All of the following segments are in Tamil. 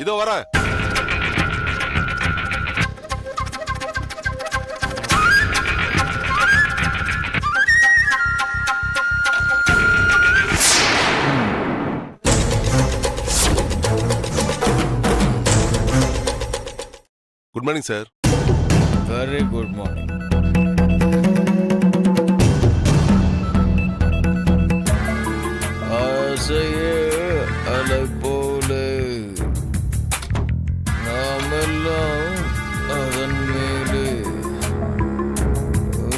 இதோ வரேன். Good morning sir. Very good morning. ஆசையே அலை போலே நாமெல்லாம் அதன் மேலே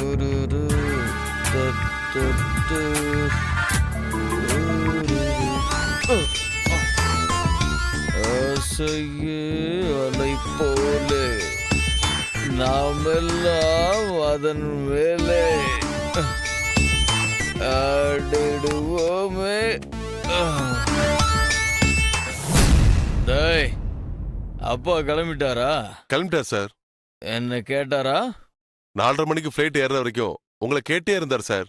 ஒரு தத்தத்து ஆசையே அலை போலே நாமெல்லாம் அதன் மேலே ஆடிடுவோமே. டேய், அப்பா கிளம்பிட்டாரா? கிளம்பிட்டார் சார். என்ன கேட்டாரா? 4:30 மணிக்கு ஃபிளைட் ஏறுற வரைக்கும் உங்களை கேட்டே இருந்தார் சார்.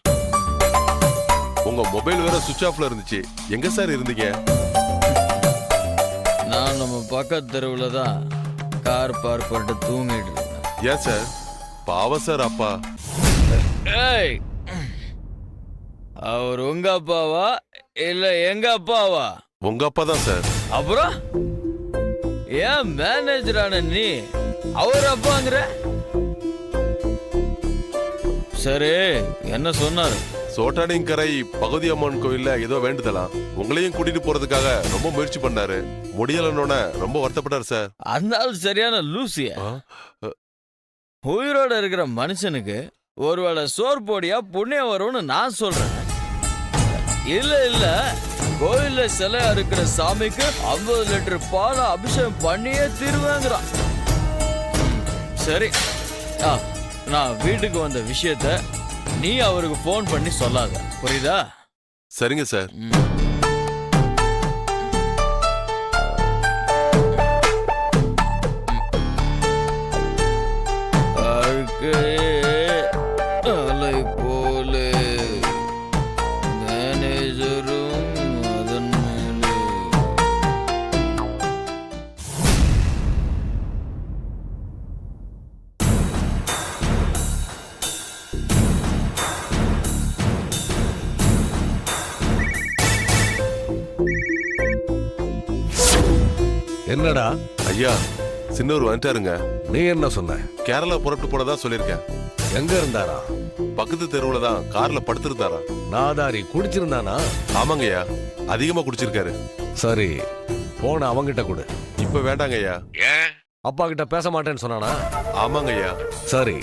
உங்க மொபைல் வேற சுவிட்ச் ஆஃப்ல இருந்துச்சு. எங்க சார் இருந்தீங்க? நான் நம்ம பக்கத்து தெருவில் தான் கார் பார்க் பண்ணிட்டு தூங்கிட்டு இருந்தேன். ஏன் சார்? பாவம் சார் அப்பா. ஏய், அவர் உங்க அப்பாவா இல்ல எங்க அப்பாவா? உங்க அப்பா தான் சார். அப்புறம் ஏன் மேனேஜரான நீ அவர் அப்பாங்கிற? சரி, என்ன சொன்னாரு? சோட்டானிங்கரை பகவதி அம்மன் கோயில்ல ஏதோ வேண்டுதலாம். உங்களையும் கூட்டிட்டு போறதுக்காக ரொம்ப முயற்சி பண்ணாரு. முடியலன்னோட ரொம்ப வருத்தப்பட்டாரு சார். அந்த ஆள் சரியான லூசியா. உயிரோட இருக்கிற மனுஷனுக்கு ஒருவேளை சோறு போடியா புண்ணியம் வரும்னு நான் சொல்றேன். இல்ல கோயில்ல சிலை இருக்கிற சாமிக்கு 50 லிட்டர் பாலை அபிஷேகம் பண்ணியே தீர்வேங்கிறான். சரி, நான் வீட்டுக்கு வந்த விஷயத்த நீ அவருக்கு போன் பண்ணி சொல்லாத, புரியுதா? சரிங்க சார். அலை போலே மேனேஜரும் அதன் மேலே. என்னடா ஐயா, சின்னூர் வந்துட்டாருங்க. நீ என்ன சொன்ன? கேரளா புறப்பட்டு போனதா சொல்லிருக்கேன். எங்க இருந்தாரா? பக்கத்து தெருவுல தான் கார்ல படுத்திருந்தாரா. நாதாரி குடிச்சிருந்தானா? ஆமாங்கய்யா, அதிகமா குடிச்சிருக்காரு. சரி, போன அவங்கிட்ட கொடு. இப்ப வேண்டாங்கய்யா. அப்பா கிட்ட பேச மாட்டேன்னு சொன்னானா? ஆமாங்கய்யா. சரி,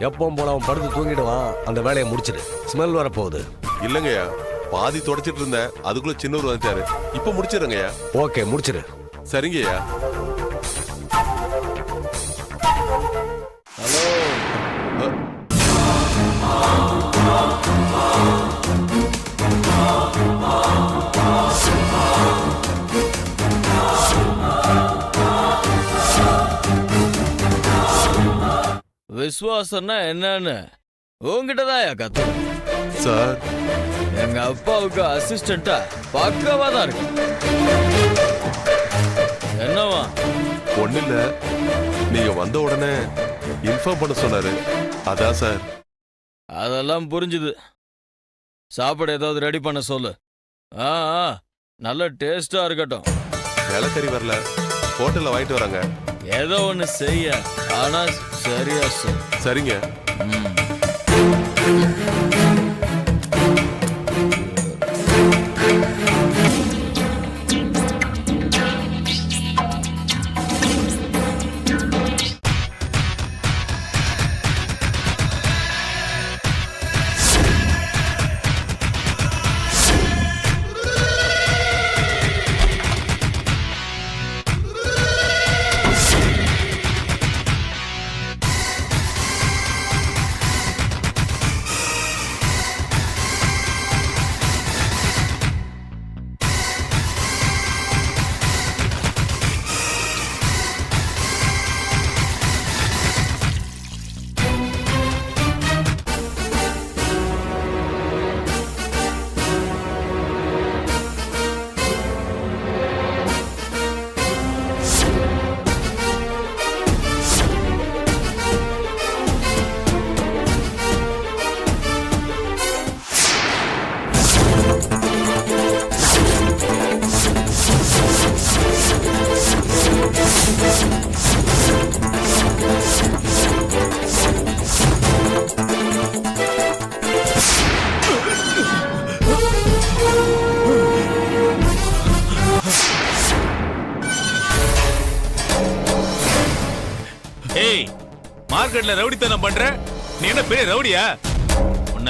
எப்பவும் போல அவன் படுத்து தூங்கிடுவான். அந்த வேலையை முடிச்சிடு. ஸ்மெல் வர போகுது. இல்லங்கய்யா, பாதி தொடச்சிட்டு இருந்தேன், அதுக்குள்ள சின்னூர் வந்துட்டாரு. இப்ப முடிச்சிருங்கய்யா. ஓகே, முடிச்சிடு. சரிங்கய்யா. ஹலோ, விசுவாசம்னா என்னன்னு உங்ககிட்டதான் கத்து சார். எங்க அப்பாவுக்கு அசிஸ்டண்டா பக்கவா தான் இருக்கு. என்னவா? ஒண்ணு இல்ல, நீங்க வந்த உடனே இன்ஃபார்ம் பண்ண சொன்னாரு. அதான் சார். அதெல்லாம் புரிஞ்சுது. சாப்பாடு ஏதாவது ரெடி பண்ண சொல்லு. நல்ல டேஸ்டா இருக்கட்டும். நிலக்கரி வரல, ஹோட்டல்ல வாங்கிட்டு வராங்க. ஏதோ ஒண்ணு செய்ய, ஆனா சரியா சொல். சரிங்க. மார்க்கெட்ல ரவுடித்தனம் பண்ற? நீ என்ன பெரிய ரவுடியா? உன்ன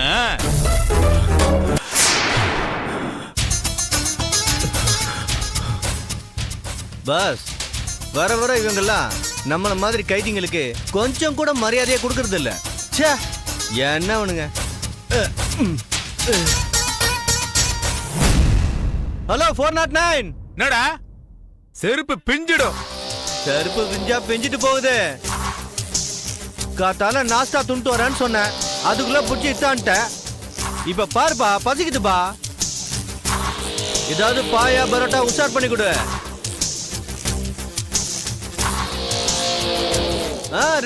பாஸ், வர வர இவங்கெல்லாம் நம்மள மாதிரி கைதிங்களுக்கு கொஞ்சம் கூட மரியாதையை கொடுக்கறது இல்ல. ச்சே, என்ன அவனுங்க. ஹலோ 409. என்னடா செருப்பு பிஞ்சிடும். செருப்பு பிஞ்சா பிஞ்சிட்டு போகுது. காத்தால நாஸ்டா துண்டு வரேன்னு சொன்னேன், அதுக்குள்ள புடிச்சு இத்தான்ட்ட. இப்ப பாருப்பா, பசிக்குதுப்பா. ஏதாவது பாயா பரோட்டா உஷார் பண்ணி கொடு.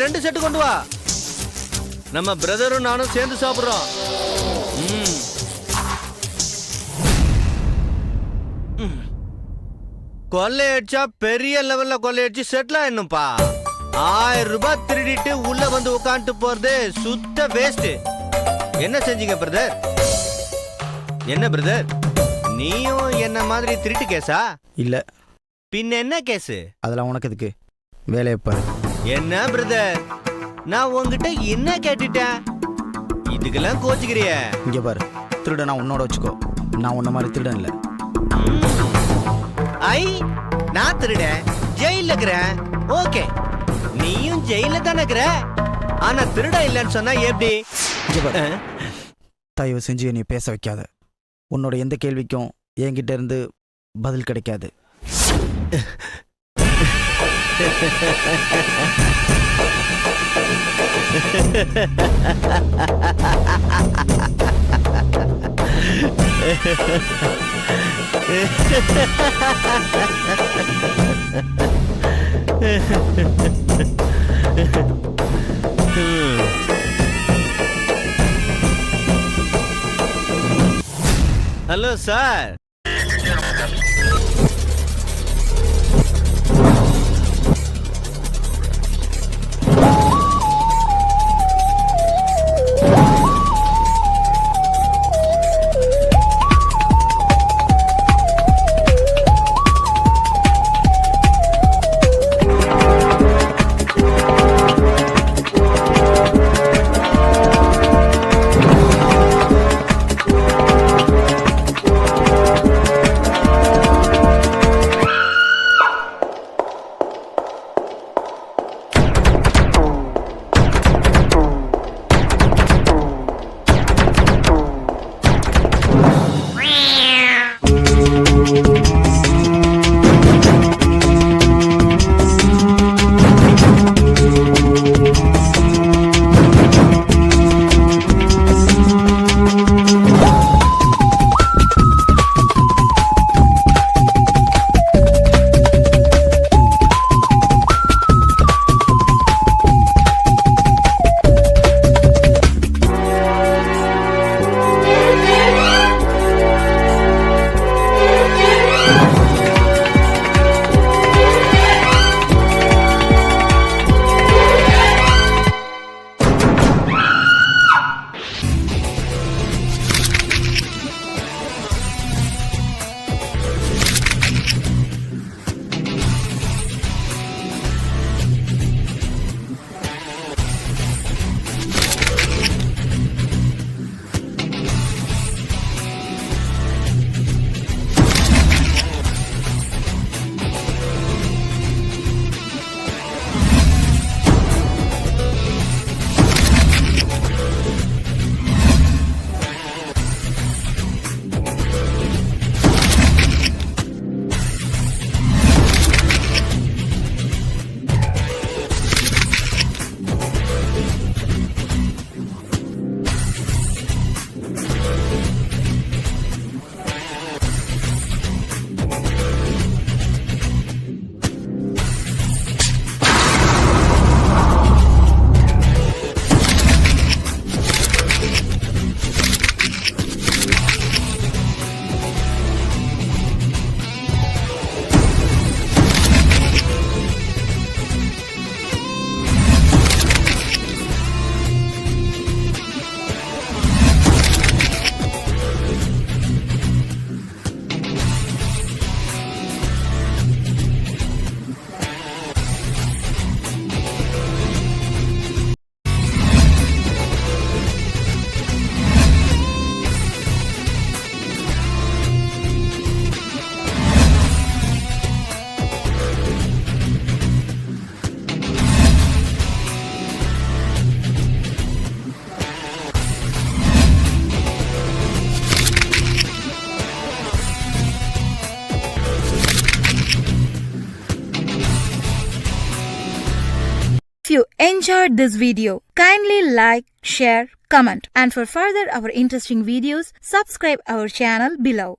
2 செட்டு கொண்டு வா. நம்ம பிரதரும் நானும் சேர்ந்து சாப்பிடுறோம். கொள்ளையடிச்சா பெரிய லெவல்ல கொள்ளையடிச்சு செட்டில் ஆயிடணும்பா. 1000 ரூபாய் திருடிட்டு உள்ள வந்து உட்காந்துட்டு போறது சுத்த வேஸ்ட். என்ன செஞ்சீங்க பிரதர்? என்ன பிரதர், நீயும் என்ன மாதிரி திருட்டு கேஸா? இல்ல. பின்ன என்ன கேஸ்? அதெல்லாம் உனக்கு எதுக்கு? வேலையை பாரு. என்ன பிரதர், நான் உங்ககிட்ட என்ன கேட்டுட்டேன்? இதுக்கெல்லாம் கோச்சுக்கிறிய? இங்க பாரு, திருடனா உன்னோட வச்சுக்கோ. நான் உன்ன மாதிரி திருடன் இல்ல. ஐ, நான் திருடன், ஜெயில இருக்கிறேன். ஓகே, நீயும் ஜெயில தானே இருக்கிற. ஆனா திருட இல்லைன்னு சொன்னா எப்படி? இங்க பாரு, தயவு செஞ்சு நீ பேச வைக்காத. உன்னோட எந்த கேள்விக்கும் என்கிட்ட இருந்து பதில் கிடைக்காது. Hello sir. you enjoyed this video, kindly like, share, comment, and for further our interesting videos, subscribe our channel below.